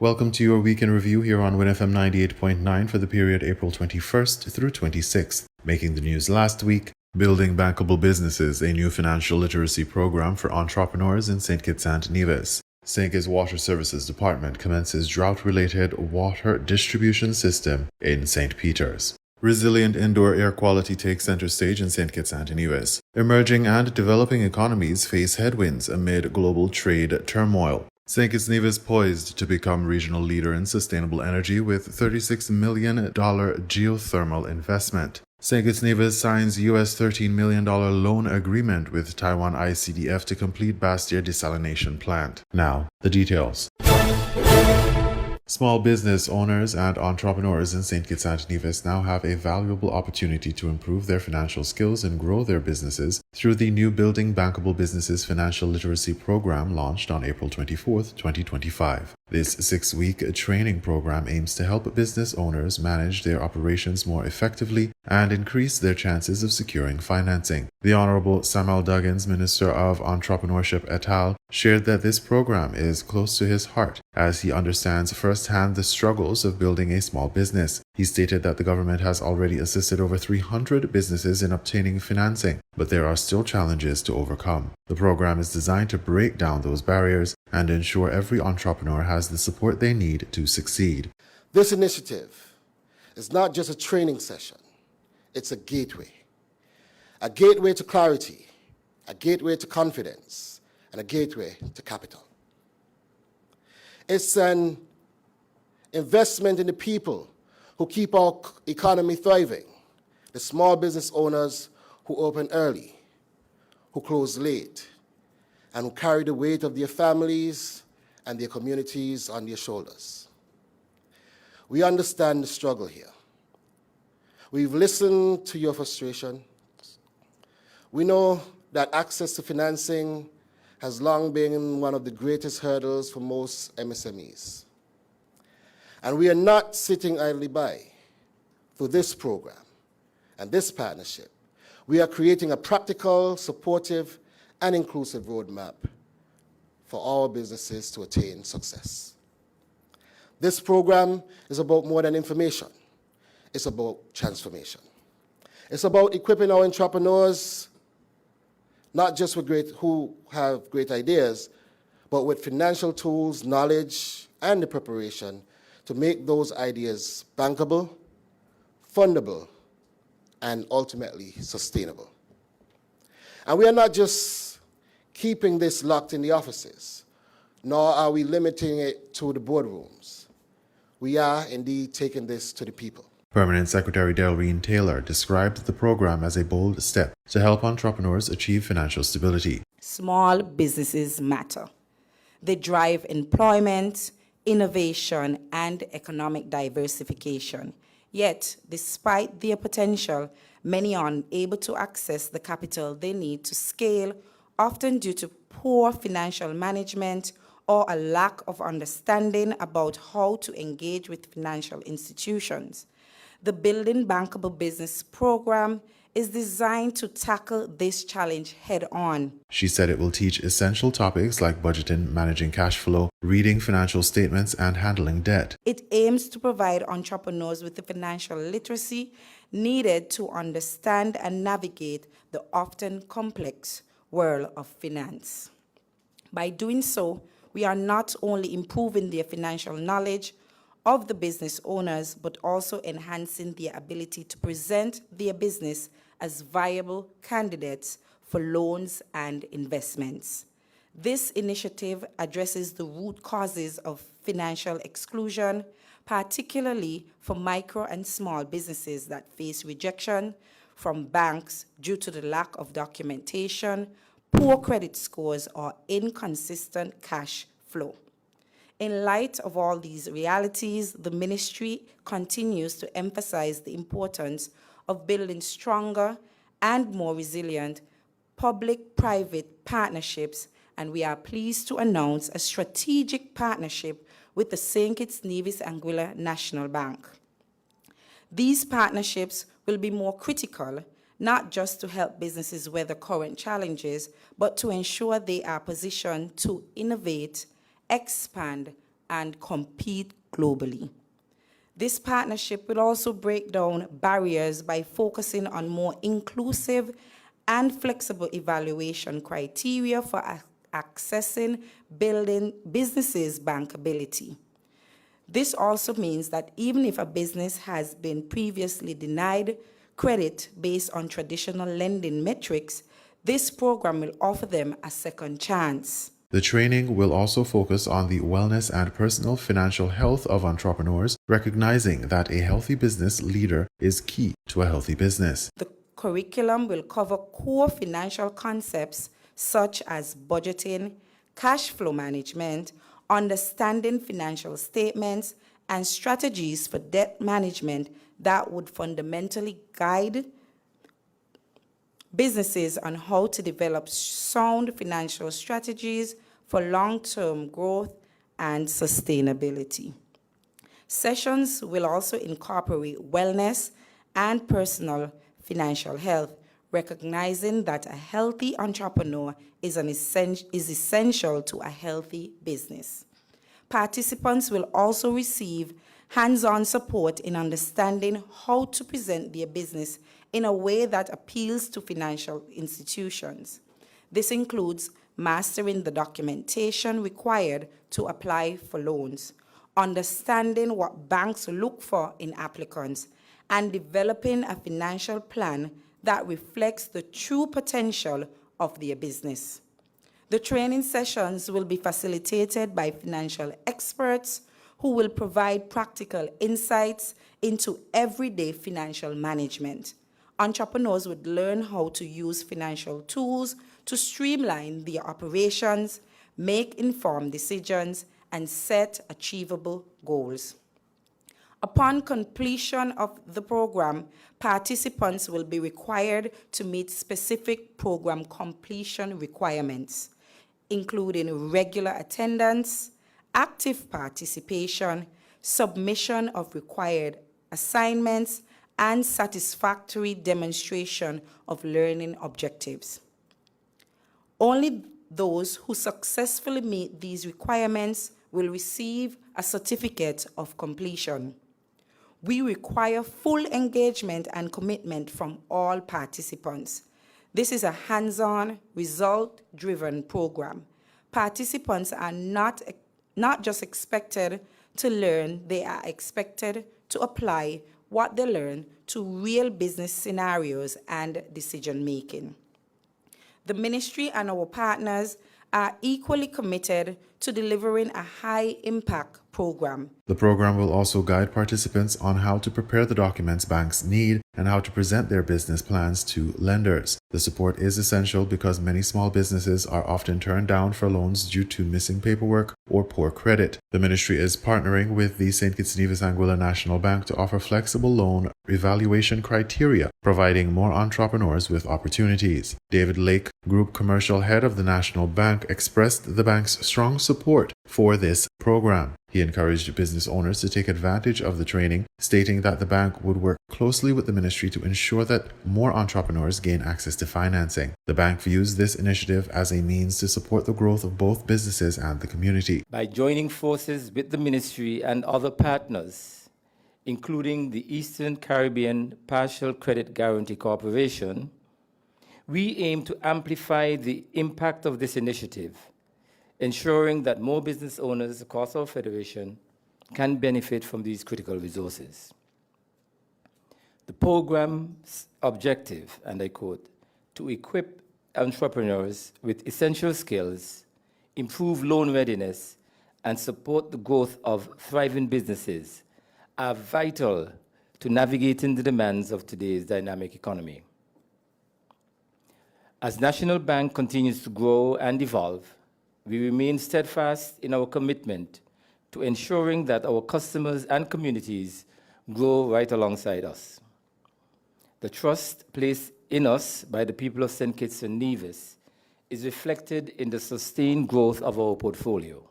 Welcome to your week in review here on WINN FM 98.9 for the period April 21st through 26th. Making the news last week, Building Bankable Businesses, a new financial literacy program for entrepreneurs in St. Kitts and Nevis. St. Kitts Water Services Department commences drought-related water distribution system in St. Peters. Resilient indoor air quality takes center stage in St. Kitts and Nevis. Emerging and developing economies face headwinds amid global trade turmoil. St. Kitts Nevis poised to become regional leader in sustainable energy with $36 million geothermal investment. St. Kitts Nevis signs US $13 million loan agreement with Taiwan ICDF to complete Bastia desalination plant. Now, the details. Small business owners and entrepreneurs in St. Kitts and Nevis now have a valuable opportunity to improve their financial skills and grow their businesses through the new Building Bankable Businesses Financial Literacy Program launched on April 24, 2025. This 6-week training program aims to help business owners manage their operations more effectively and increase their chances of securing financing. The Honorable Samuel Duggins, Minister of Entrepreneurship et al., shared that this program is close to his heart as he understands firsthand the struggles of building a small business. He stated that the government has already assisted over 300 businesses in obtaining financing, but there are still challenges to overcome. The program is designed to break down those barriers and ensure every entrepreneur has the support they need to succeed. This initiative is not just a training session, it's a gateway to clarity, a gateway to confidence, and a gateway to capital. It's an investment in the people who keep our economy thriving, the small business owners who open early, who close late, and who carry the weight of their families and their communities on their shoulders. We understand the struggle here. We've listened to your frustration. We know that access to financing has long been one of the greatest hurdles for most MSMEs. And we are not sitting idly by. Through this program and this partnership, we are creating a practical, supportive, and inclusive roadmap for all businesses to attain success. This program is about more than information. It's about transformation. It's about equipping our entrepreneurs not just who have great ideas, but with financial tools, knowledge, and the preparation to make those ideas bankable, fundable, and ultimately sustainable. And we are not just keeping this locked in the offices, nor are we limiting it to the boardrooms. We are indeed taking this to the people. Permanent Secretary Delreen Taylor described the program as a bold step to help entrepreneurs achieve financial stability. Small businesses matter. They drive employment, innovation, and economic diversification. Yet, despite their potential, many are unable to access the capital they need to scale, often due to poor financial management or a lack of understanding about how to engage with financial institutions. The Building Bankable Business Program is designed to tackle this challenge head-on. She said it will teach essential topics like budgeting, managing cash flow, reading financial statements, and handling debt. It aims to provide entrepreneurs with the financial literacy needed to understand and navigate the often complex world of finance. By doing so, we are not only improving their financial knowledge of the business owners, but also enhancing their ability to present their business as viable candidates for loans and investments. This initiative addresses the root causes of financial exclusion, particularly for micro and small businesses that face rejection from banks due to the lack of documentation, poor credit scores, or inconsistent cash flow. In light of all these realities, the ministry continues to emphasize the importance of building stronger and more resilient public-private partnerships, and we are pleased to announce a strategic partnership with the St. Kitts Nevis Anguilla National Bank. These partnerships will be more critical, not just to help businesses weather current challenges, but to ensure they are positioned to innovate, expand, and compete globally. This partnership will also break down barriers by focusing on more inclusive and flexible evaluation criteria for accessing building businesses' bankability. This also means that even if a business has been previously denied credit based on traditional lending metrics, this program will offer them a second chance. The training will also focus on the wellness and personal financial health of entrepreneurs, recognizing that a healthy business leader is key to a healthy business. The curriculum will cover core financial concepts such as budgeting, cash flow management, understanding financial statements, and strategies for debt management that would fundamentally guide businesses on how to develop sound financial strategies for long-term growth and sustainability. Sessions will also incorporate wellness and personal financial health, recognizing that a healthy entrepreneur is essential to a healthy business. Participants will also receive hands-on support in understanding how to present their business in a way that appeals to financial institutions. This includes mastering the documentation required to apply for loans, understanding what banks look for in applicants, and developing a financial plan that reflects the true potential of their business. The training sessions will be facilitated by financial experts who will provide practical insights into everyday financial management. Entrepreneurs would learn how to use financial tools to streamline their operations, make informed decisions, and set achievable goals. Upon completion of the program, participants will be required to meet specific program completion requirements, including regular attendance, active participation, submission of required assignments, and satisfactory demonstration of learning objectives. Only those who successfully meet these requirements will receive a certificate of completion. We require full engagement and commitment from all participants. This is a hands-on, result-driven program. Participants are not just expected to learn, they are expected to apply what they learn to real business scenarios and decision-making. The ministry and our partners are equally committed to delivering a high-impact program. The program will also guide participants on how to prepare the documents banks need and how to present their business plans to lenders. The support is essential because many small businesses are often turned down for loans due to missing paperwork or poor credit. The ministry is partnering with the St. Kitts Nevis Anguilla National Bank to offer flexible loan evaluation criteria, providing more entrepreneurs with opportunities. David Lake, Group Commercial Head of the National Bank, expressed the bank's strong support for this program. He encouraged business owners to take advantage of the training, stating that the bank would work closely with the ministry to ensure that more entrepreneurs gain access to financing. The bank views this initiative as a means to support the growth of both businesses and the community. By joining forces with the ministry and other partners, including the Eastern Caribbean Partial Credit Guarantee Corporation, we aim to amplify the impact of this initiative, ensuring that more business owners across our federation can benefit from these critical resources. The program's objective, and I quote, to equip entrepreneurs with essential skills, improve loan readiness, and support the growth of thriving businesses are vital to navigating the demands of today's dynamic economy. As National Bank continues to grow and evolve, we remain steadfast in our commitment to ensuring that our customers and communities grow right alongside us. The trust placed in us by the people of St. Kitts and Nevis is reflected in the sustained growth of our portfolio.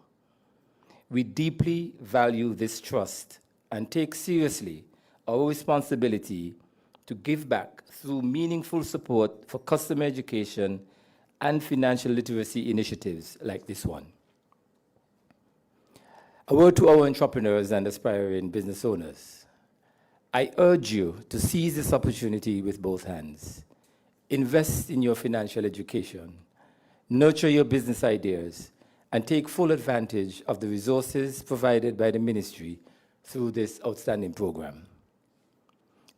We deeply value this trust and take seriously our responsibility to give back through meaningful support for customer education and financial literacy initiatives like this one. A word to our entrepreneurs and aspiring business owners. I urge you to seize this opportunity with both hands. Invest in your financial education, nurture your business ideas, and take full advantage of the resources provided by the ministry through this outstanding program.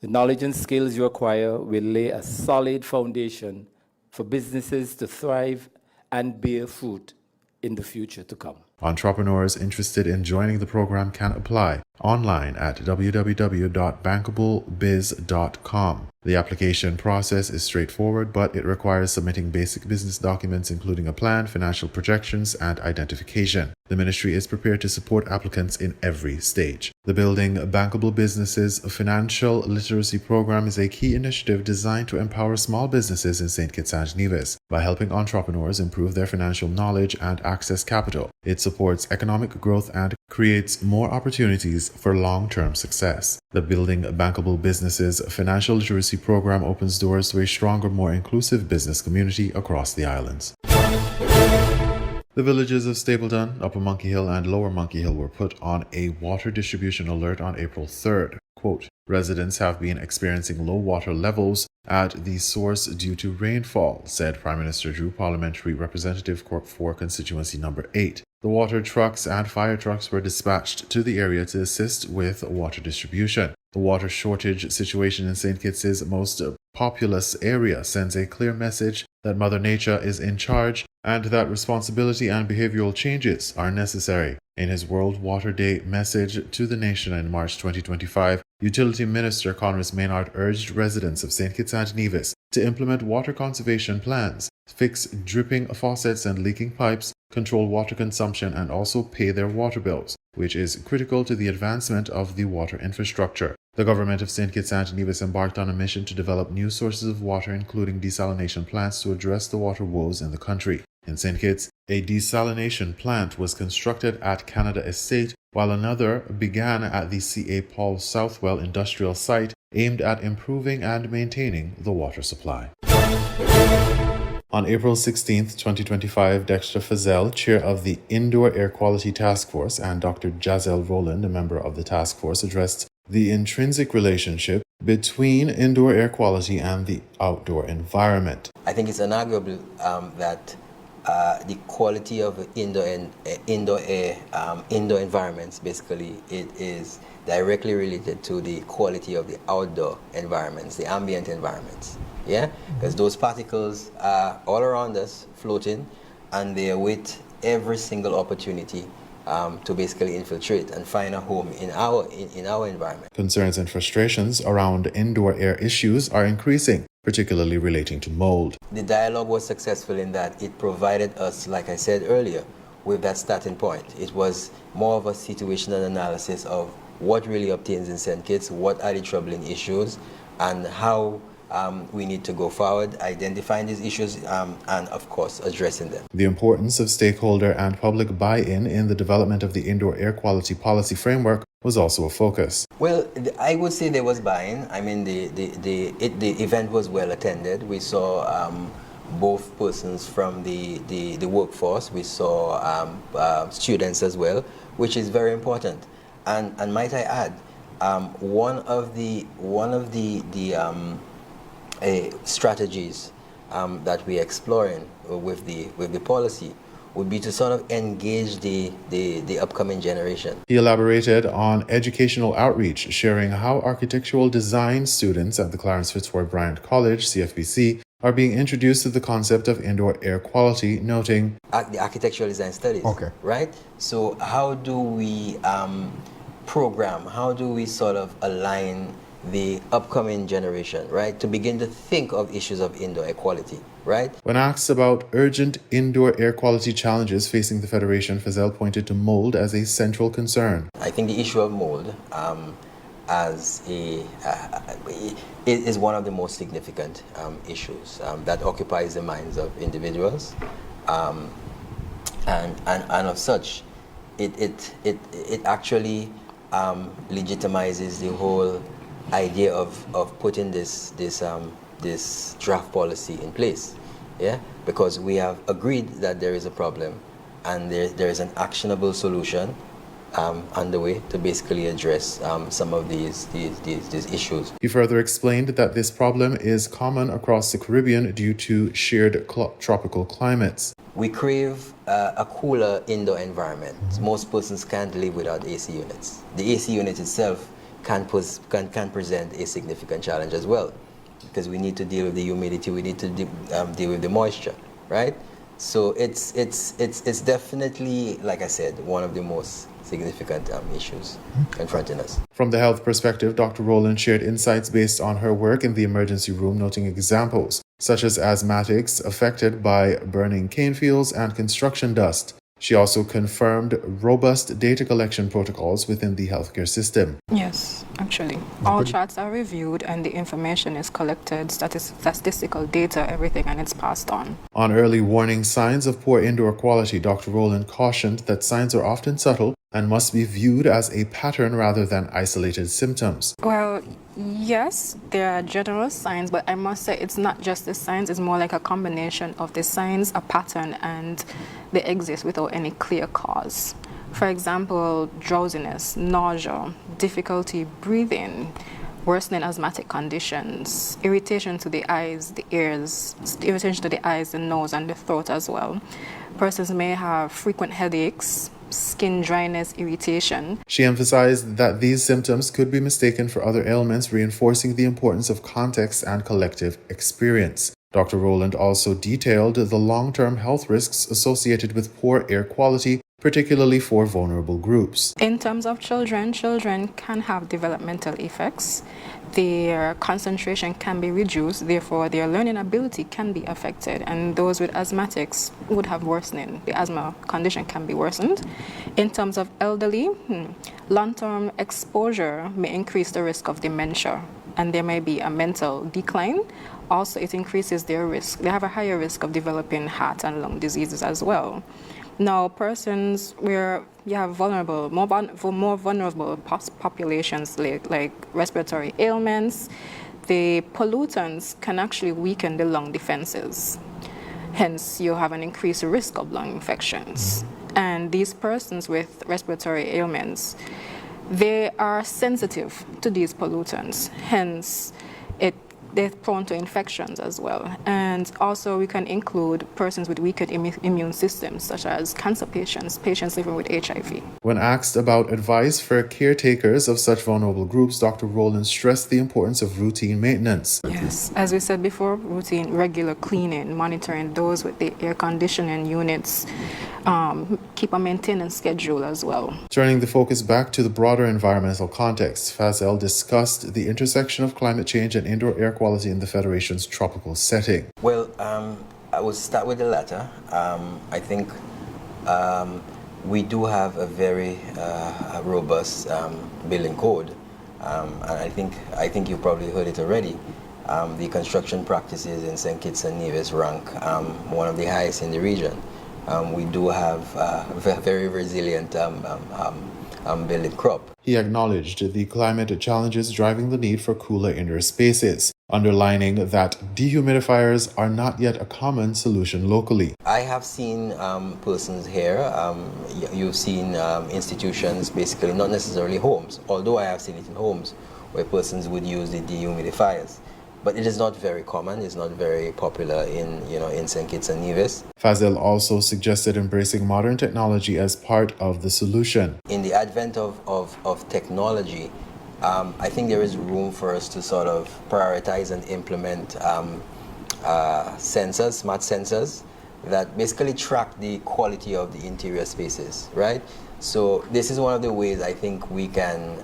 The knowledge and skills you acquire will lay a solid foundation for businesses to thrive and bear fruit in the future to come. Entrepreneurs interested in joining the program can apply online at www.bankablebiz.com. The application process is straightforward, but it requires submitting basic business documents including a plan, financial projections, and identification. The ministry is prepared to support applicants in every stage. The Building Bankable Businesses Financial Literacy Program is a key initiative designed to empower small businesses in St. Kitts and Nevis by helping entrepreneurs improve their financial knowledge and access capital. It supports economic growth and creates more opportunities for long-term success. The Building Bankable Businesses Financial Literacy Program opens doors to a stronger, more inclusive business community across the islands. The villages of Stapleton, Upper Monkey Hill, and Lower Monkey Hill were put on a water distribution alert on April 3rd. Quote, residents have been experiencing low water levels at the source due to rainfall, said Prime Minister Drew, Parliamentary Representative Corp 4 Constituency Number 8. The water trucks and fire trucks were dispatched to the area to assist with water distribution. The water shortage situation in St. Kitts' most populous area sends a clear message that Mother Nature is in charge and that responsibility and behavioral changes are necessary. In his World Water Day message to the nation in March 2025, Utility Minister Conrad Maynard urged residents of St. Kitts and Nevis to implement water conservation plans, fix dripping faucets and leaking pipes, control water consumption, and also pay their water bills, which is critical to the advancement of the water infrastructure. The government of St. Kitts and Nevis embarked on a mission to develop new sources of water, including desalination plants, to address the water woes in the country. In St. Kitts, a desalination plant was constructed at Canada Estate, while another began at the C.A. Paul Southwell industrial site, aimed at improving and maintaining the water supply. On April 16, 2025, Dexter Fazell, chair of the Indoor Air Quality Task Force, and Dr. Jazel Rowland, a member of the task force, addressed the intrinsic relationship between indoor air quality and the outdoor environment. I think it's unarguable that the quality of indoor environments, basically, it is directly related to the quality of the outdoor environments, the ambient environments. Yeah, because those particles are all around us, floating, and they await every single opportunity to basically infiltrate and find a home in our environment. Concerns and frustrations around indoor air issues are increasing, particularly relating to mold. The dialogue was successful in that it provided us, like I said earlier, with that starting point. It was more of a situational analysis of what really obtains in St. Kitts, what are the troubling issues, and how we need to go forward, identifying these issues, and of course addressing them. The importance of stakeholder and public buy-in in the development of the indoor air quality policy framework was also a focus. Well, I would say there was buy-in. I mean, the event was well attended. We saw both persons from the workforce. We saw students as well, which is very important. And might I add, one of the strategies that we're exploring with the policy would be to sort of engage the upcoming generation. He elaborated on educational outreach, sharing how architectural design students at the Clarence Fitzroy Bryant College, CFBC, are being introduced to the concept of indoor air quality, noting the architectural design studies. Okay. Right? So how do we program, how do we sort of align the upcoming generation, right, to begin to think of issues of indoor air quality, right? When asked about urgent indoor air quality challenges facing the Federation, Fazell pointed to mold as a central concern. I think the issue of mold is one of the most significant issues that occupies the minds of individuals, and of such, it actually legitimizes the whole idea of putting this draft policy in place, yeah, because we have agreed that there is a problem and there is an actionable solution underway to basically address some of these issues. He further explained that this problem is common across the Caribbean due to shared tropical climates. We crave a cooler indoor environment. Most persons can't live without AC units. The AC unit itself can present a significant challenge as well, because we need to deal with the humidity, we need to deal with the moisture, right? So it's definitely, like I said, one of the most significant issues confronting us. From the health perspective, Dr. Rowland shared insights based on her work in the emergency room, noting examples such as asthmatics affected by burning cane fields and construction dust. She also confirmed robust data collection protocols within the healthcare system. Yes, actually. All charts are reviewed and the information is collected, statistical data, everything, and it's passed on. On early warning signs of poor indoor quality, Dr. Rowland cautioned that signs are often subtle and must be viewed as a pattern rather than isolated symptoms. Well, yes, there are general signs, but I must say it's not just the signs, it's more like a combination of the signs, a pattern, and they exist without any clear cause. For example, drowsiness, nausea, difficulty breathing, worsening asthmatic conditions, irritation to the eyes, the ears, irritation to the eyes, the nose, and the throat as well. Persons may have frequent headaches, skin dryness, irritation. She emphasized that these symptoms could be mistaken for other ailments, reinforcing the importance of context and collective experience. Dr. Rowland also detailed the long-term health risks associated with poor air quality, particularly for vulnerable groups. In terms of children can have developmental effects. Their concentration can be reduced, therefore their learning ability can be affected, and those with asthmatics would have worsening. The asthma condition can be worsened. In terms of elderly, long-term exposure may increase the risk of dementia, and there may be a mental decline. Also, it increases their risk. They have a higher risk of developing heart and lung diseases as well. Now, persons where you have more vulnerable populations like respiratory ailments, the pollutants can actually weaken the lung defenses. Hence, you have an increased risk of lung infections. And these persons with respiratory ailments, they are sensitive to these pollutants. Hence, they're prone to infections as well. And also we can include persons with weakened immune systems, such as cancer patients, patients living with HIV. When asked about advice for caretakers of such vulnerable groups, Dr. Rowland stressed the importance of routine maintenance. Yes, as we said before, routine, regular cleaning, monitoring those with the air conditioning units, keep a maintenance schedule as well. Turning the focus back to the broader environmental context, Fazel discussed the intersection of climate change and indoor air quality in the Federation's tropical setting. Well, I will start with the latter. I think we do have a very robust building code, and I think you probably heard it already. The construction practices in St. Kitts and Nevis rank one of the highest in the region. We do have a very resilient building crop. He acknowledged the climate challenges driving the need for cooler indoor spaces, underlining that dehumidifiers are not yet a common solution locally. I have seen persons here, you've seen institutions, basically not necessarily homes, although I have seen it in homes where persons would use the dehumidifiers. But it is not very common, it's not very popular in St. Kitts and Nevis. Fazel also suggested embracing modern technology as part of the solution. In the advent of technology, I think there is room for us to sort of prioritize and implement sensors, smart sensors, that basically track the quality of the interior spaces, right? So this is one of the ways I think we can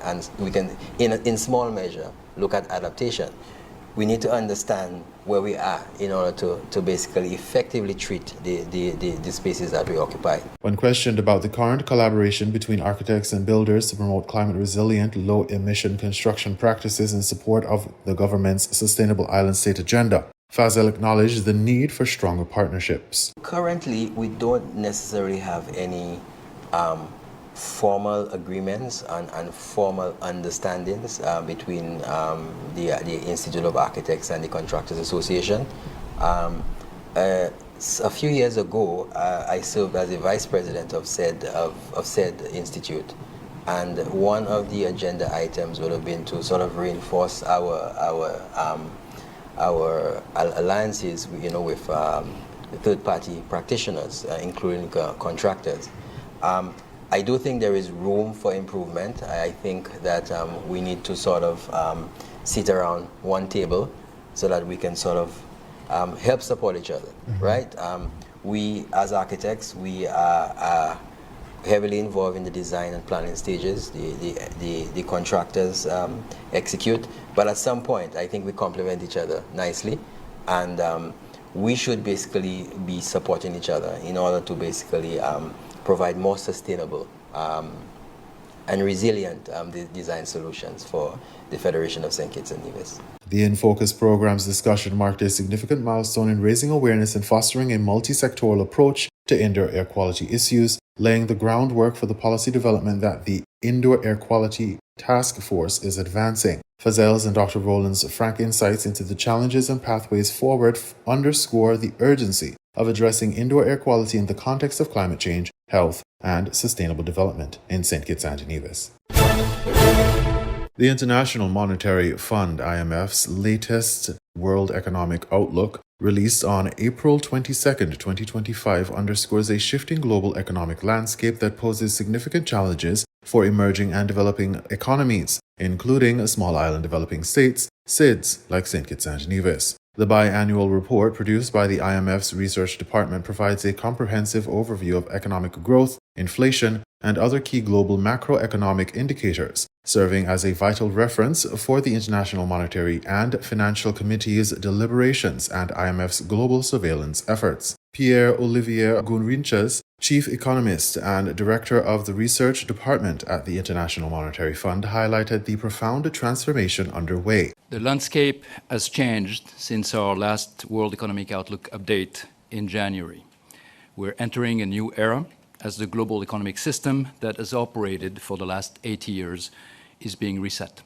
in small measure, look at adaptation. We need to understand where we are in order to basically effectively treat the spaces that we occupy. When questioned about the current collaboration between architects and builders to promote climate-resilient, low-emission construction practices in support of the government's Sustainable Island State agenda, Fazel acknowledged the need for stronger partnerships. Currently, we don't necessarily have any formal agreements and formal understandings between the Institute of Architects and the Contractors Association. A few years ago, I served as the vice president of said institute, And one of the agenda items would have been to sort of reinforce our alliances, with third-party practitioners, including contractors. I do think there is room for improvement. I think that we need to sort of sit around one table so that we can sort of help support each other, right? We, as architects, we are heavily involved in the design and planning stages. The contractors execute, but at some point, I think we complement each other nicely, and we should basically be supporting each other in order to basically provide more sustainable and resilient design solutions for the Federation of St. Kitts and Nevis. The In Focus program's discussion marked a significant milestone in raising awareness and fostering a multi-sectoral approach to indoor air quality issues, laying the groundwork for the policy development that the Indoor Air Quality Task Force is advancing. Fazel's and Dr. Rowland's frank insights into the challenges and pathways forward underscore the urgency of addressing indoor air quality in the context of climate change, health, and sustainable development in St. Kitts and Nevis. The International Monetary Fund, IMF's latest World Economic Outlook, released on April 22, 2025, underscores a shifting global economic landscape that poses significant challenges for emerging and developing economies, including small island developing states, SIDS, like St. Kitts and Nevis. The biannual report produced by the IMF's research department provides a comprehensive overview of economic growth, inflation, and other key global macroeconomic indicators, serving as a vital reference for the International Monetary and Financial Committee's deliberations and IMF's global surveillance efforts. Pierre-Olivier Gunrinches, Chief Economist and Director of the Research Department at the International Monetary Fund, highlighted the profound transformation underway. The landscape has changed since our last World Economic Outlook update in January. We're entering a new era as the global economic system that has operated for the last 80 years is being reset.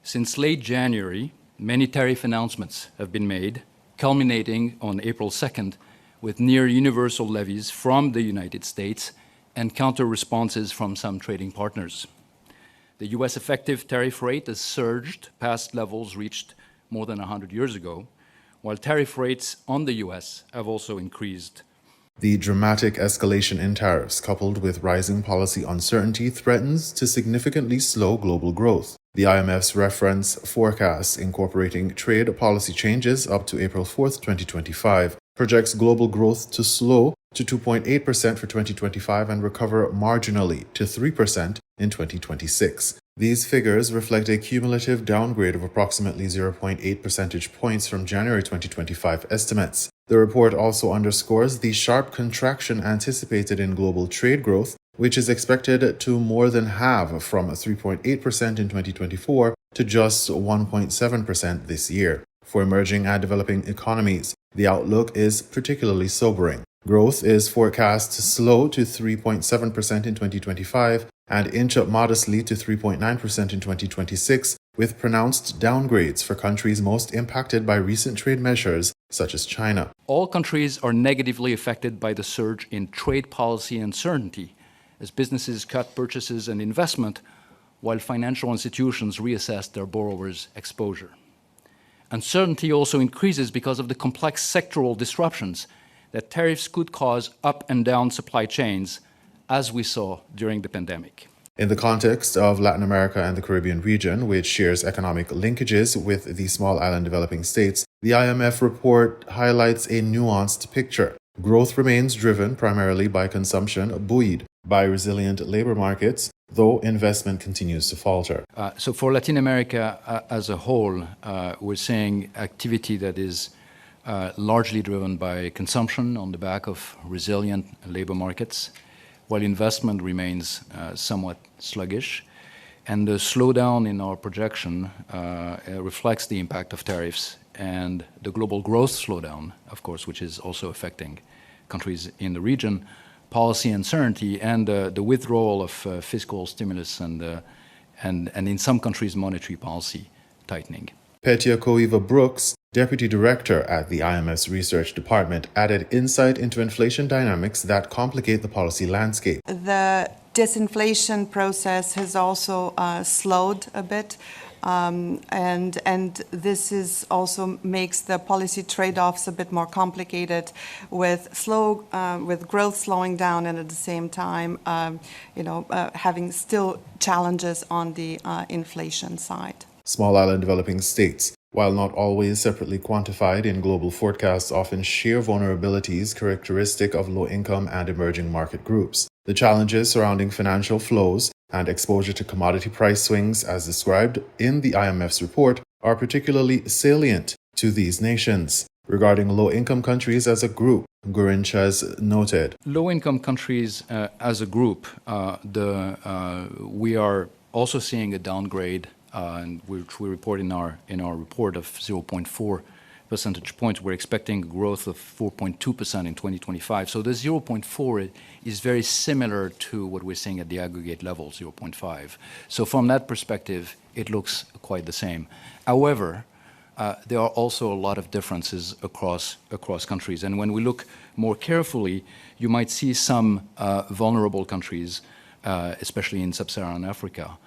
Since late January, many tariff announcements have been made, culminating on April 2nd with near universal levies from the United States and counter-responses from some trading partners. The US effective tariff rate has surged past levels reached more than 100 years ago, while tariff rates on the US have also increased. The dramatic escalation in tariffs, coupled with rising policy uncertainty, threatens to significantly slow global growth. The IMF's reference forecast, incorporating trade policy changes up to April 4, 2025, projects global growth to slow to 2.8% for 2025 and recover marginally to 3% in 2026. These figures reflect a cumulative downgrade of approximately 0.8 percentage points from January 2025 estimates. The report also underscores the sharp contraction anticipated in global trade growth, which is expected to more than halve from 3.8% in 2024 to just 1.7% this year. For emerging and developing economies, the outlook is particularly sobering. Growth is forecast to slow to 3.7% in 2025 and inch up modestly to 3.9% in 2026, with pronounced downgrades for countries most impacted by recent trade measures, such as China. All countries are negatively affected by the surge in trade policy uncertainty, as businesses cut purchases and investment, while financial institutions reassess their borrowers' exposure. Uncertainty also increases because of the complex sectoral disruptions that tariffs could cause up and down supply chains, as we saw during the pandemic. In the context of Latin America and the Caribbean region, which shares economic linkages with the small island developing states, the IMF report highlights a nuanced picture. Growth remains driven primarily by consumption, buoyed by resilient labor markets, though investment continues to falter. So for Latin America as a whole, we're seeing activity that is largely driven by consumption on the back of resilient labor markets, while investment remains somewhat sluggish. And the slowdown in our projection reflects the impact of tariffs and the global growth slowdown, of course, which is also affecting countries in the region, policy uncertainty, and the withdrawal of fiscal stimulus and in some countries, monetary policy tightening. Petia Koiva Brooks, Deputy Director at the IMF's Research Department added insight into inflation dynamics that complicate the policy landscape. The disinflation process has also slowed a bit, and this is also makes the policy trade-offs a bit more complicated, with growth slowing down, and at the same time, having still challenges on the inflation side. Small island developing states, while not always separately quantified in global forecasts, often share vulnerabilities characteristic of low-income and emerging market groups. The challenges surrounding financial flows and exposure to commodity price swings, as described in the IMF's report, are particularly salient to these nations. Regarding low-income countries as a group, Gurinch has noted. Low-income countries as a group, we are also seeing a downgrade, which we report in our report, of 0.4 percentage points. We're expecting growth of 4.2% in 2025. So the 0.4 is very similar to what we're seeing at the aggregate level, 0.5. So from that perspective, it looks quite the same. However, there are also a lot of differences across countries. And when we look more carefully, you might see some vulnerable countries, especially in sub-Saharan Africa,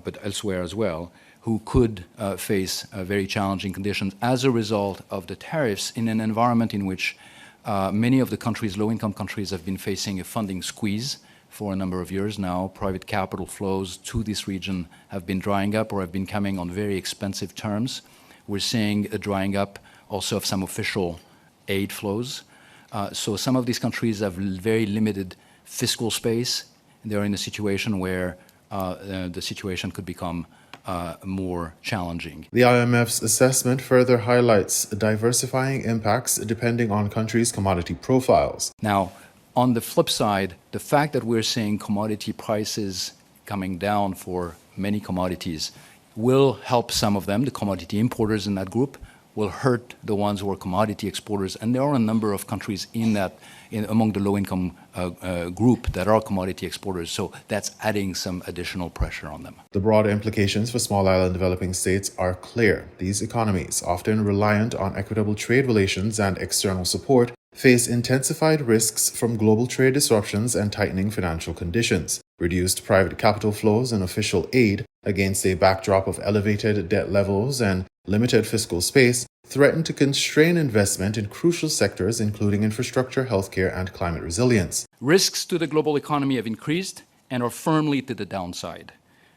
but elsewhere as well, who could face very challenging conditions as a result of the tariffs in an environment in which many of the countries, low-income countries, have been facing a funding squeeze for a number of years now. Private capital flows to this region have been drying up or have been coming on very expensive terms. We're seeing a drying up also of some official aid flows. So some of these countries have very limited fiscal space. They're in a situation where the situation could become more challenging. The IMF's assessment further highlights diversifying impacts depending on countries' commodity profiles. Now, on the flip side, the fact that we're seeing commodity prices coming down for many commodities will help some of them. The commodity importers in that group will hurt the ones who are commodity exporters. And there are a number of countries among the low-income group that are commodity exporters. So that's adding some additional pressure on them. The broad implications for small island developing states are clear. These economies, often reliant on equitable trade relations and external support, face intensified risks from global trade disruptions and tightening financial conditions. Reduced private capital flows and official aid, against a backdrop of elevated debt levels and limited fiscal space, threaten to constrain investment in crucial sectors including infrastructure, healthcare, and climate resilience. Risks to the global economy have increased and are firmly to the downside.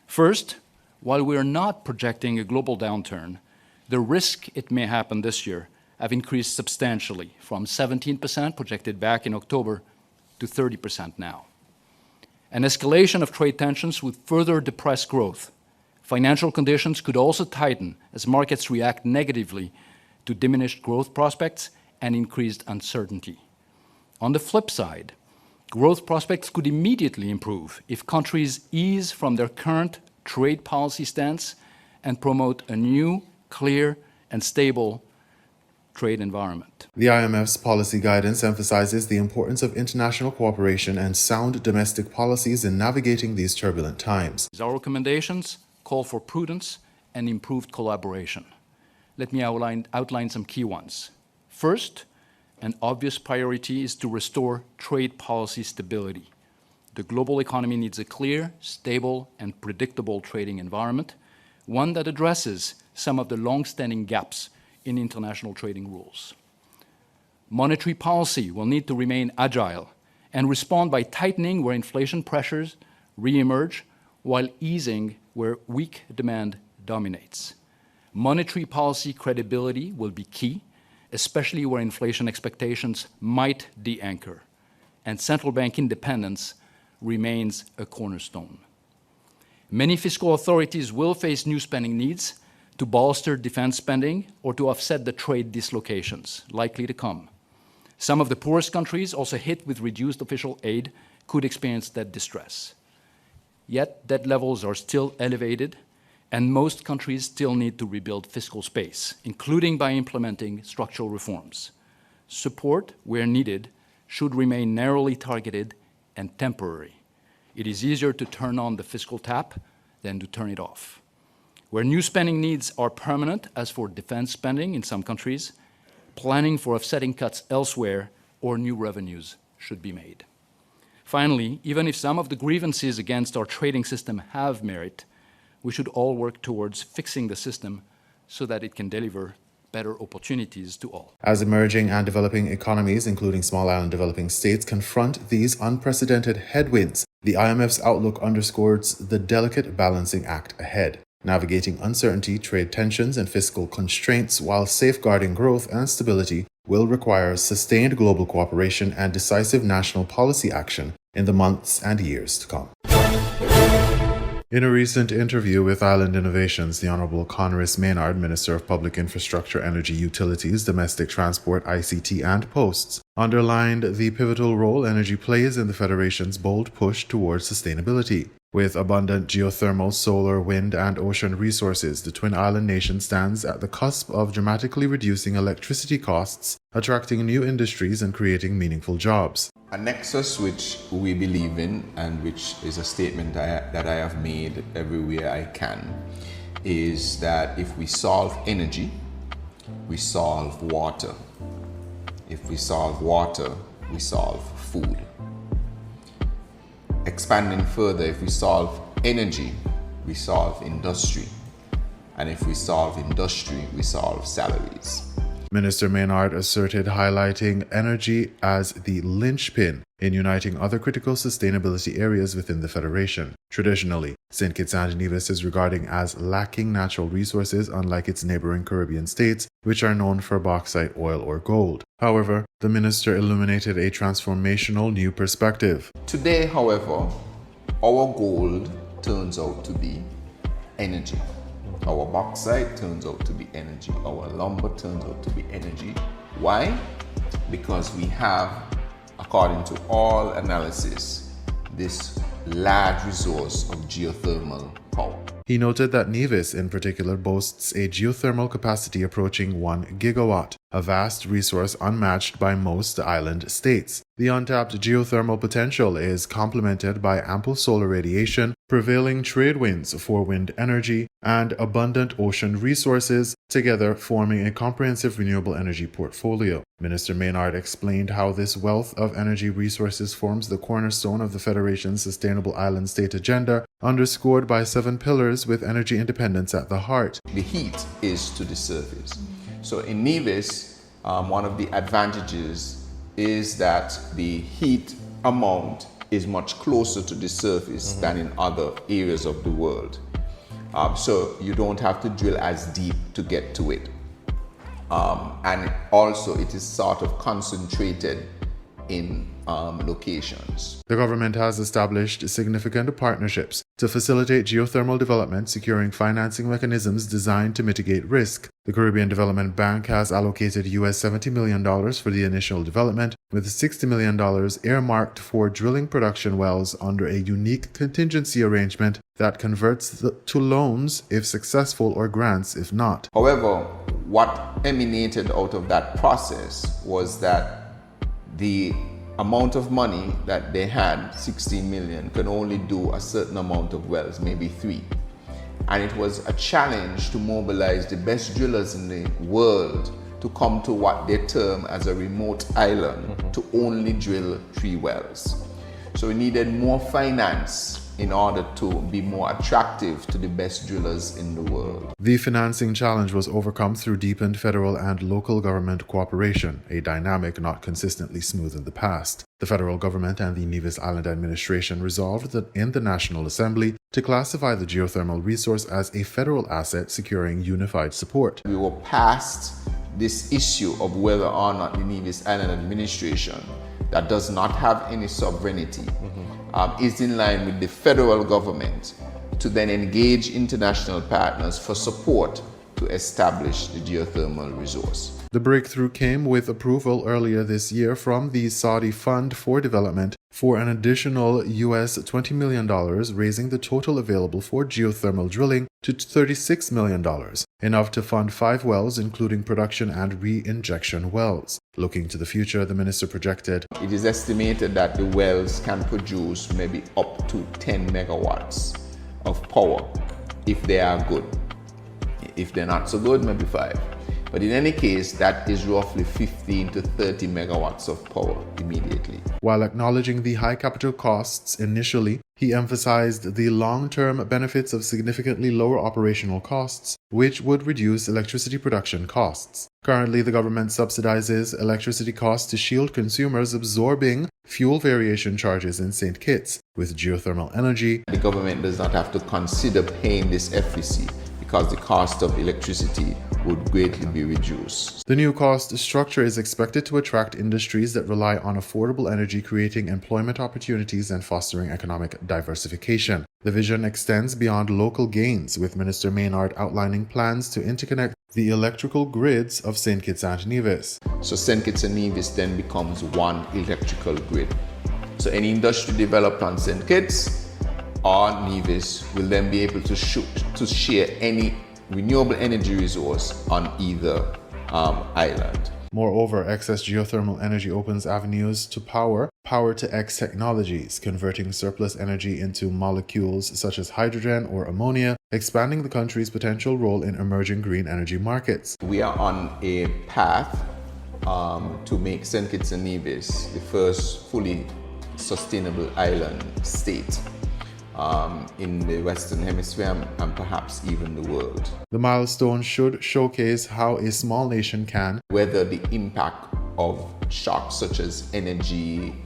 First, while we are not projecting a global downturn, the risk it may happen this year have increased substantially, from 17% projected back in October to 30% now. An escalation of trade tensions would further depress growth. Financial conditions could also tighten as markets react negatively to diminished growth prospects and increased uncertainty. On the flip side, growth prospects could immediately improve if countries ease from their current trade policy stance and promote a new, clear, and stable trade environment. The IMF's policy guidance emphasizes the importance of international cooperation and sound domestic policies in navigating these turbulent times. Our recommendations call for prudence and improved collaboration. Let me outline some key ones. First, an obvious priority is to restore trade policy stability. The global economy needs a clear, stable, and predictable trading environment, one that addresses some of the long-standing gaps in international trading rules. Monetary policy will need to remain agile and respond by tightening where inflation pressures re-emerge while easing where weak demand dominates. Monetary policy credibility will be key, especially where inflation expectations might de-anchor, and central bank independence remains a cornerstone. Many fiscal authorities will face new spending needs to bolster defense spending or to offset the trade dislocations likely to come. Some of the poorest countries, also hit with reduced official aid, could experience that distress. Yet debt levels are still elevated, and most countries still need to rebuild fiscal space, including by implementing structural reforms. Support, where needed, should remain narrowly targeted and temporary. It is easier to turn on the fiscal tap than to turn it off. Where new spending needs are permanent, as for defense spending in some countries, planning for offsetting cuts elsewhere or new revenues should be made. Finally, even if some of the grievances against our trading system have merit, we should all work towards fixing the system so that it can deliver better opportunities to all. As emerging and developing economies, including small island developing states, confront these unprecedented headwinds, the IMF's outlook underscores the delicate balancing act ahead, navigating uncertainty, trade tensions, and fiscal constraints while safeguarding growth and stability will require sustained global cooperation and decisive national policy action in the months and years to come. In a recent interview with Island Innovations, the Honorable Conris Maynard, Minister of Public Infrastructure, Energy, Utilities, Domestic Transport, ICT, and Posts, underlined the pivotal role energy plays in the Federation's bold push towards sustainability. With abundant geothermal, solar, wind, and ocean resources, the Twin Island nation stands at the cusp of dramatically reducing electricity costs, attracting new industries, and creating meaningful jobs. A nexus which we believe in, and which is a statement that I have made everywhere I can, is that if we solve energy, we solve water. If we solve water, we solve food. Expanding further, if we solve energy, we solve industry. And if we solve industry, we solve salaries. Minister Maynard asserted, highlighting energy as the linchpin in uniting other critical sustainability areas within the Federation. Traditionally, St. Kitts and Nevis is regarded as lacking natural resources, unlike its neighboring Caribbean states, which are known for bauxite, oil, or gold. However, the minister illuminated a transformational new perspective. Today, however, our gold turns out to be energy. Our bauxite turns out to be energy. Our lumber turns out to be energy. Why? Because we have, according to all analysis, this large resource of geothermal power. He noted that Nevis in particular boasts a geothermal capacity approaching 1 gigawatt, a vast resource unmatched by most island states. The untapped geothermal potential is complemented by ample solar radiation, prevailing trade winds for wind energy, and abundant ocean resources, together forming a comprehensive renewable energy portfolio. Minister Maynard explained how this wealth of energy resources forms the cornerstone of the Federation's Sustainable Island State Agenda, underscored by 7 pillars with energy independence at the heart. The heat is to the surface. So in Nevis, one of the advantages is that the heat amount is much closer to the surface than in other areas of the world. So you don't have to drill as deep to get to it. And also it is sort of concentrated in locations. The government has established significant partnerships to facilitate geothermal development, securing financing mechanisms designed to mitigate risk. The Caribbean Development Bank has allocated US $70 million for the initial development, with $60 million earmarked for drilling production wells under a unique contingency arrangement that converts to loans if successful or grants if not. However, what emanated out of that process was that the amount of money that they had, 16 million, can only do a certain amount of wells, maybe 3. And it was a challenge to mobilize the best drillers in the world to come to what they term as a remote island to only drill 3 wells. So we needed more finance in order to be more attractive to the best drillers in the world. The financing challenge was overcome through deepened federal and local government cooperation, a dynamic not consistently smooth in the past. The federal government and the Nevis Island administration resolved that in the National Assembly to classify the geothermal resource as a federal asset, securing unified support. We were past this issue of whether or not the Nevis Island administration, that does not have any sovereignty, is in line with the federal government to then engage international partners for support to establish the geothermal resource. The breakthrough came with approval earlier this year from the Saudi Fund for Development for an additional US $20 million, raising the total available for geothermal drilling to $36 million, enough to fund 5 wells, including production and re-injection wells. Looking to the future, the minister projected, it is estimated that the wells can produce maybe up to 10 megawatts of power if they are good. If they're not so good, maybe 5. But in any case, that is roughly 15 to 30 megawatts of power immediately. While acknowledging the high capital costs initially, he emphasized the long-term benefits of significantly lower operational costs, which would reduce electricity production costs. Currently, the government subsidizes electricity costs to shield consumers absorbing fuel variation charges in St. Kitts. With geothermal energy, the government does not have to consider paying this FEC because the cost of electricity would greatly be reduced. The new cost structure is expected to attract industries that rely on affordable energy, creating employment opportunities and fostering economic diversification. The vision extends beyond local gains, with Minister Maynard outlining plans to interconnect the electrical grids of St. Kitts and Nevis. So St. Kitts and Nevis then becomes one electrical grid. So any industry developed on St. Kitts or Nevis will then be able to share any renewable energy resource on either island. Moreover, excess geothermal energy opens avenues to power-to-X technologies, converting surplus energy into molecules such as hydrogen or ammonia, expanding the country's potential role in emerging green energy markets. We are on a path to make St. Kitts and Nevis the first fully sustainable island state in the Western Hemisphere and perhaps even the world. The milestone should showcase how a small nation can weather the impact of shocks such as energy,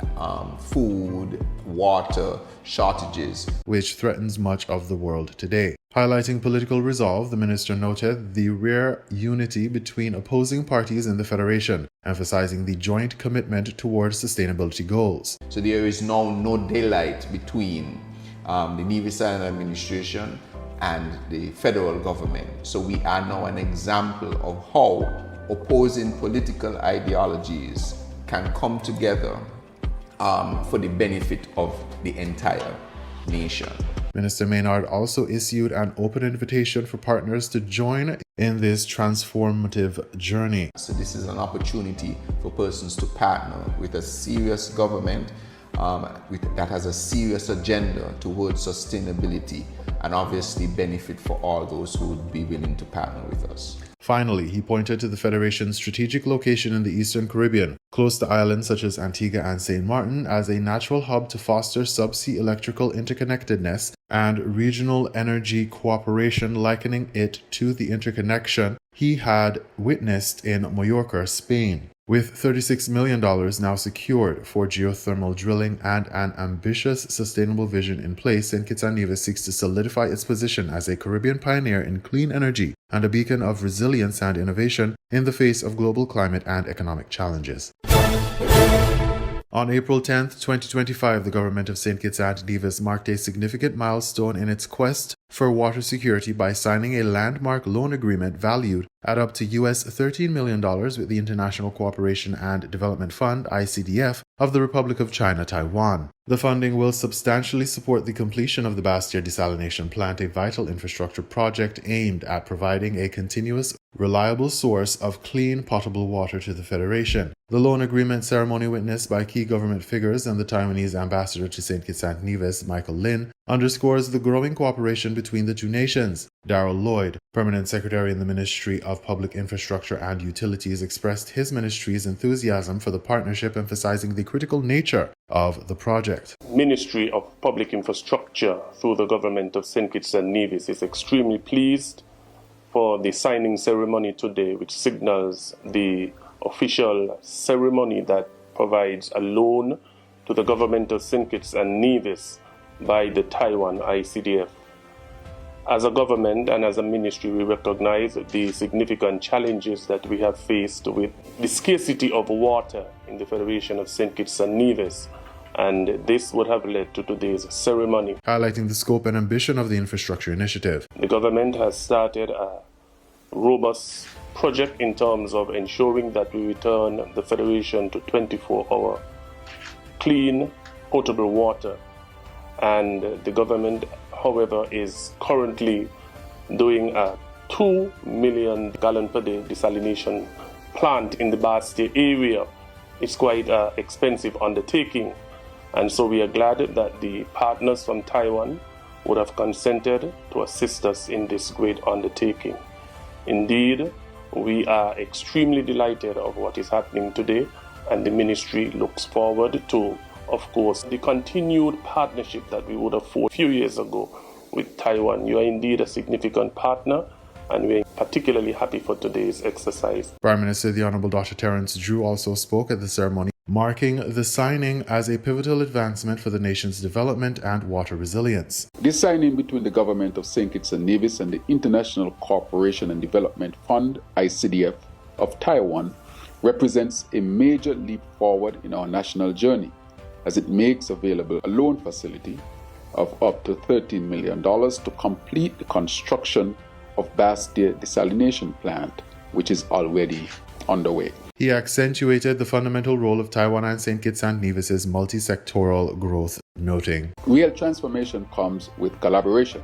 food, water shortages, which threatens much of the world today. Highlighting political resolve, the minister noted the rare unity between opposing parties in the Federation, emphasizing the joint commitment towards sustainability goals. So there is now no daylight between the Nevis Island administration and the federal government. So we are now an example of how opposing political ideologies can come together for the benefit of the entire nation. Minister Maynard also issued an open invitation for partners to join in this transformative journey. So this is an opportunity for persons to partner with a serious government that has a serious agenda towards sustainability and obviously benefit for all those who would be willing to partner with us. Finally, he pointed to the Federation's strategic location in the Eastern Caribbean, close to islands such as Antigua and St. Martin, as a natural hub to foster subsea electrical interconnectedness and regional energy cooperation, likening it to the interconnection he had witnessed in Mallorca, Spain. With $36 million now secured for geothermal drilling and an ambitious sustainable vision in place, St. Kitts and Nevis seeks to solidify its position as a Caribbean pioneer in clean energy and a beacon of resilience and innovation in the face of global climate and economic challenges. On April 10, 2025, the government of St. Kitts and Nevis marked a significant milestone in its quest for water security by signing a landmark loan agreement valued at up to US $13 million with the International Cooperation and Development Fund, ICDF, of the Republic of China, Taiwan. The funding will substantially support the completion of the Bastia desalination plant, a vital infrastructure project aimed at providing a continuous, reliable source of clean, potable water to the Federation. The loan agreement ceremony, witnessed by key government figures and the Taiwanese ambassador to St. Kitts and Nevis, Michael Lin, underscores the growing cooperation between the two nations. Darrell Lloyd, Permanent Secretary in the Ministry of Public Infrastructure and Utilities, expressed his ministry's enthusiasm for the partnership, emphasizing the critical nature of the project. Ministry of Public Infrastructure, through the government of St. Kitts and Nevis, is extremely pleased for the signing ceremony today, which signals the official ceremony that provides a loan to the government of St. Kitts and Nevis by the Taiwan ICDF. As a government and as a ministry, we recognize the significant challenges that we have faced with the scarcity of water in the Federation of St. Kitts and Nevis, and this would have led to today's ceremony. Highlighting the scope and ambition of the infrastructure initiative. The government has started a robust project in terms of ensuring that we return the Federation to 24-hour clean, potable water. And the government, however, is currently doing a 2 million gallon per day desalination plant in the Bastia area. It's quite an expensive undertaking. And so we are glad that the partners from Taiwan would have consented to assist us in this great undertaking. Indeed, we are extremely delighted of what is happening today, and the ministry looks forward to, of course, the continued partnership that we would have forged a few years ago with Taiwan. You are indeed a significant partner, and we are particularly happy for today's exercise. Prime Minister the Honorable Dr. Terence Drew also spoke at the ceremony, marking the signing as a pivotal advancement for the nation's development and water resilience. This signing between the government of St. Kitts and Nevis and the International Cooperation and Development Fund, ICDF, of Taiwan represents a major leap forward in our national journey, as it makes available a loan facility of up to $13 million to complete the construction of Bastia Desalination Plant, which is already underway. He accentuated the fundamental role of Taiwan and St. Kitts and Nevis's multi-sectoral growth, noting, "Real transformation comes with collaboration,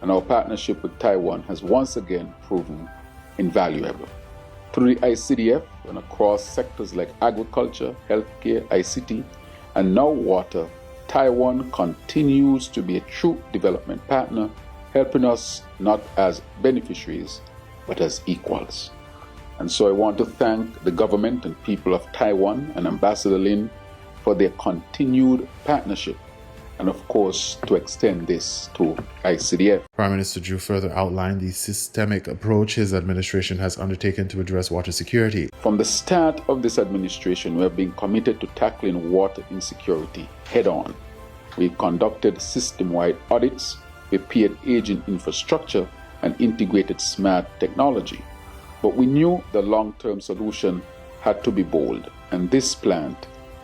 and our partnership with Taiwan has once again proven invaluable. Through the ICDF and across sectors like agriculture, healthcare, ICT, and now water, Taiwan continues to be a true development partner, helping us not as beneficiaries, but as equals." And so I want to thank the government and people of Taiwan and Ambassador Lin for their continued partnership, and of course to extend this to ICDF. Prime Minister Drew further outlined the systemic approach his administration has undertaken to address water security. From the start of this administration, we have been committed to tackling water insecurity head-on. We've conducted system-wide audits, repaired aging infrastructure, and integrated smart technology. But we knew the long-term solution had to be bold, and this plant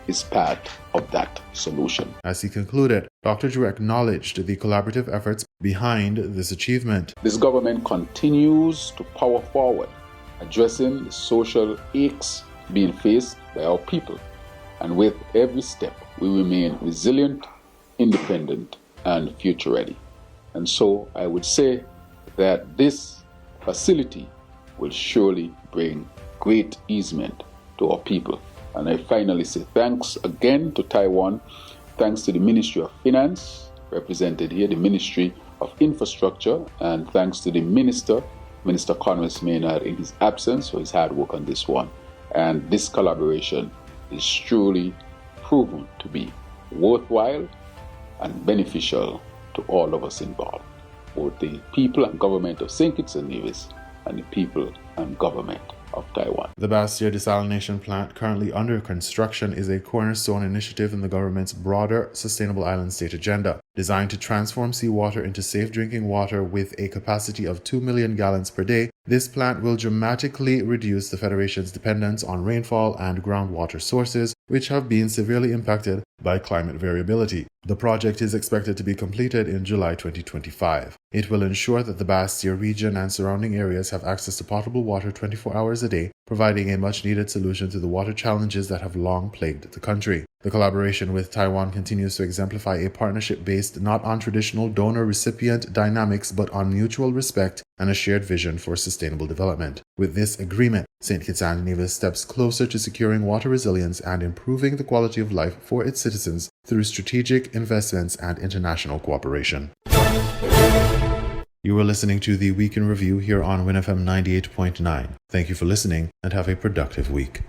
is part of that solution. As he concluded, Dr. Drew acknowledged the collaborative efforts behind this achievement. This government continues to power forward, addressing the social aches being faced by our people. And with every step, we remain resilient, independent, and future-ready. And so I would say that this facility will surely bring great easement to our people. And I finally say thanks again to Taiwan, thanks to the Ministry of Finance, represented here, the Ministry of Infrastructure, and thanks to the Minister Conway Maynard in his absence for his hard work on this one. And this collaboration is truly proven to be worthwhile and beneficial to all of us involved, both the people and government of St. Kitts and Nevis and the people and government of Taiwan. The Bastia Desalination Plant, currently under construction, is a cornerstone initiative in the government's broader Sustainable Island State agenda, designed to transform seawater into safe drinking water with a capacity of 2 million gallons per day. This plant will dramatically reduce the Federation's dependence on rainfall and groundwater sources, which have been severely impacted by climate variability. The project is expected to be completed in July 2025. It will ensure that the Bastia region and surrounding areas have access to potable water 24 hours a day, providing a much-needed solution to the water challenges that have long plagued the country. The collaboration with Taiwan continues to exemplify a partnership based not on traditional donor-recipient dynamics, but on mutual respect and a shared vision for sustainable development. With this agreement, St. Kitts and Nevis steps closer to securing water resilience and improving the quality of life for its citizens through strategic investments and international cooperation. You were listening to the Week in Review here on WINN FM 98.9. Thank you for listening and have a productive week.